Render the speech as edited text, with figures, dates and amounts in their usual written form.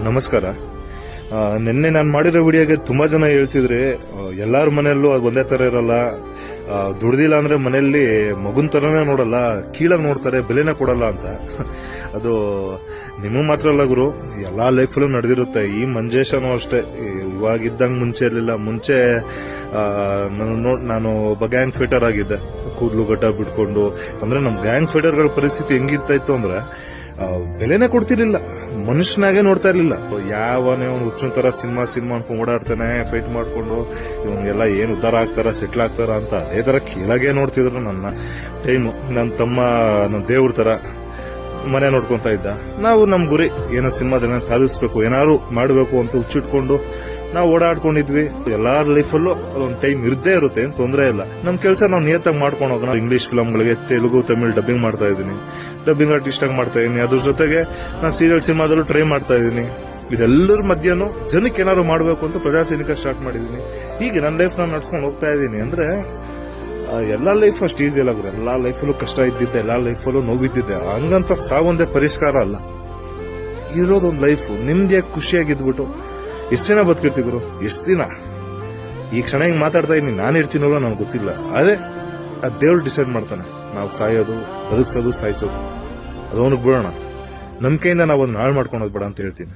ನಮಸ್ಕಾರ. ನಿನ್ನೆ ನಾನು ಮಾಡಿರೋ ವಿಡಿಯೋಗೆ ತುಂಬಾ ಜನ ಹೇಳ್ತಿದ್ರೆ ಎಲ್ಲಾರ ಮನೆಯಲ್ಲೂ ಅದು ಒಂದೇ ತರ ಇರಲ್ಲ, ದುಡ್ದಿಲ್ಲ ಅಂದ್ರೆ ಮನೆಯಲ್ಲಿ ಮಗುನ್ ತರನೇ ನೋಡಲ್ಲ, ಕೀಳಾಗಿ ನೋಡ್ತಾರೆ, ಬೆಲೆನೇ ಕೊಡಲ್ಲ ಅಂತ. ಅದು ನಿಮಗ್ ಮಾತ್ರ ಅಲ್ಲ ಗುರು, ಎಲ್ಲಾ ಲೈಫಲ್ಲೂ ನಡೆದಿರುತ್ತೆ. ಈ ಮಂಜೇಶನು ಅಷ್ಟೇ, ಇವಾಗಿದ್ದಂಗೆ ಮುಂಚೆ ಇರ್ಲಿಲ್ಲ. ಮುಂಚೆ ನಾನು ಒಬ್ಬ ಗ್ಯಾಂಗ್ ಫೈಟರ್ ಆಗಿದ್ದೆ, ಕೂದಲು ಗಡ್ಡ ಬಿಟ್ಕೊಂಡು. ಅಂದ್ರೆ ನಮ್ ಗ್ಯಾಂಗ್ ಫೈಟರ್ಗಳ ಪರಿಸ್ಥಿತಿ ಹೆಂಗಿರ್ತಾ ಇತ್ತು ಅಂದ್ರೆ ಬೆಲೆನೇ ಕೊಡ್ತಿರ್ಲಿಲ್ಲ, ಮನುಷ್ಯನಾಗೆ ನೋಡ್ತಾ ಇರ್ಲಿಲ್ಲ. ಯಾವನೇ ಅವ್ನು ಹುಚ್ಚಿನ ತರ ಸಿನಿಮಾ ಅನ್ಕೊಂಡು ಓಡಾಡ್ತಾನೆ, ಫೈಟ್ ಮಾಡ್ಕೊಂಡು ಇವನ್ಗೆಲ್ಲ ಏನ್ ಉದ್ದಾರ ಆಗ್ತಾರ, ಸೆಟ್ಲ್ ಆಗ್ತಾರ ಅಂತ ಅದೇ ತರ ಕೀಳಾಗೆ ನೋಡ್ತಿದ್ರು ನನ್ನ ಟೈಮು. ನನ್ನ ತಮ್ಮ ನನ್ನ ದೇವ್ರ ತರ ಮನೆ ನೋಡ್ಕೊಂತ ಇದ್ದ. ನಾವು ನಮ್ ಗುರಿ ಏನೋ ಸಿನಿಮಾದ ಸಾಧಿಸ್ಬೇಕು, ಏನಾದ್ರು ಮಾಡ್ಬೇಕು ಅಂತ ಹುಚ್ಚಿಟ್ಕೊಂಡು ನಾವು ಓಡಾಡ್ಕೊಂಡಿದ್ವಿ. ಎಲ್ಲಾರ ಲೈಫಲ್ಲೂ ಅದೊಂದು ಟೈಮ್ ಇದ್ದೇ ಇರುತ್ತೆ, ಏನ್ ತೊಂದರೆ ಇಲ್ಲ. ನಮ್ ಕೆಲಸ ನಾವು ನಿಯತ್ತಾಗಿ ಮಾಡ್ಕೊಂಡು ಹೋಗೋಣ. ಇಂಗ್ಲಿಷ್ ಫಿಲ್ಮ್ಗಳಿಗೆ ತೆಲುಗು ತಮಿಳ್ ಡಬ್ಬಿಂಗ್ ಮಾಡ್ತಾ ಇದ್ದೀನಿ, ಡಬ್ಬಿಂಗ್ ಆರ್ಟಿಸ್ಟ್ ಆಗಿ ಮಾಡ್ತಾ ಇದೀನಿ. ಅದ್ರ ಜೊತೆಗೆ ನಾನು ಸೀರಿಯಲ್ ಸಿನಿಮಾದಲ್ಲೂ ಟ್ರೈ ಮಾಡ್ತಾ ಇದ್ದೀನಿ. ಇದೆಲ್ಲರ ಮಧ್ಯನೂ ಜನಕ್ಕೆ ಏನಾದ್ರು ಮಾಡ್ಬೇಕು ಅಂತ ಪ್ರಜಾಸೈನಿಕ ಸ್ಟಾರ್ಟ್ ಮಾಡಿದೀನಿ. ಹೀಗೆ ನನ್ನ ಲೈಫ್ ನಾನು ನಡ್ಸ್ಕೊಂಡು ಹೋಗ್ತಾ ಇದ್ದೀನಿ. ಅಂದ್ರೆ ಎಲ್ಲಾ ಲೈಫ್ ಅಷ್ಟು ಈಸಿ ಅಲ್ಲ ಗುರು, ಎಲ್ಲಾ ಲೈಫಲ್ಲೂ ಕಷ್ಟ ಇದ್ದಿದ್ದೆ, ಎಲ್ಲಾ ಲೈಫಲ್ಲೂ ನೋವಿದ್ದಿದ್ದೆ. ಹಂಗಂತ ಸಾವೊಂದೇ ಪರಿಷ್ಕಾರ ಅಲ್ಲ. ಇರೋದೊಂದು ಲೈಫ್ ನಿಮ್ದಿಯಾಗಿ ಖುಷಿಯಾಗಿದ್ಬಿಟ್ಟು ಎಷ್ಟು ದಿನ ಬದುಕಿರ್ತಿದ್ರು, ಎಷ್ಟು ದಿನ. ಈ ಕ್ಷಣ ಹಿಂಗ್ ಮಾತಾಡ್ತಾ ಇದ್ದೀನಿ, ನಾನು ಇರ್ತೀನಲ್ಲ ನನಗೆ ಗೊತ್ತಿಲ್ಲ. ಅದೇ ಆ ದೇವ್ರು ಡಿಸೈಡ್ ಮಾಡ್ತಾನೆ, ನಾವು ಸಾಯೋದು, ಬದುಕ್ಸೋದು, ಸಾಯಿಸೋದು ಅದವನಿಗೆ ಬಿಡೋಣ. ನಂಬಿಕೆಯಿಂದ ನಾವು ಅದನ್ನ ಹಾಳು ಮಾಡ್ಕೊಳೋದು ಬೇಡ ಅಂತ ಹೇಳ್ತೀನಿ.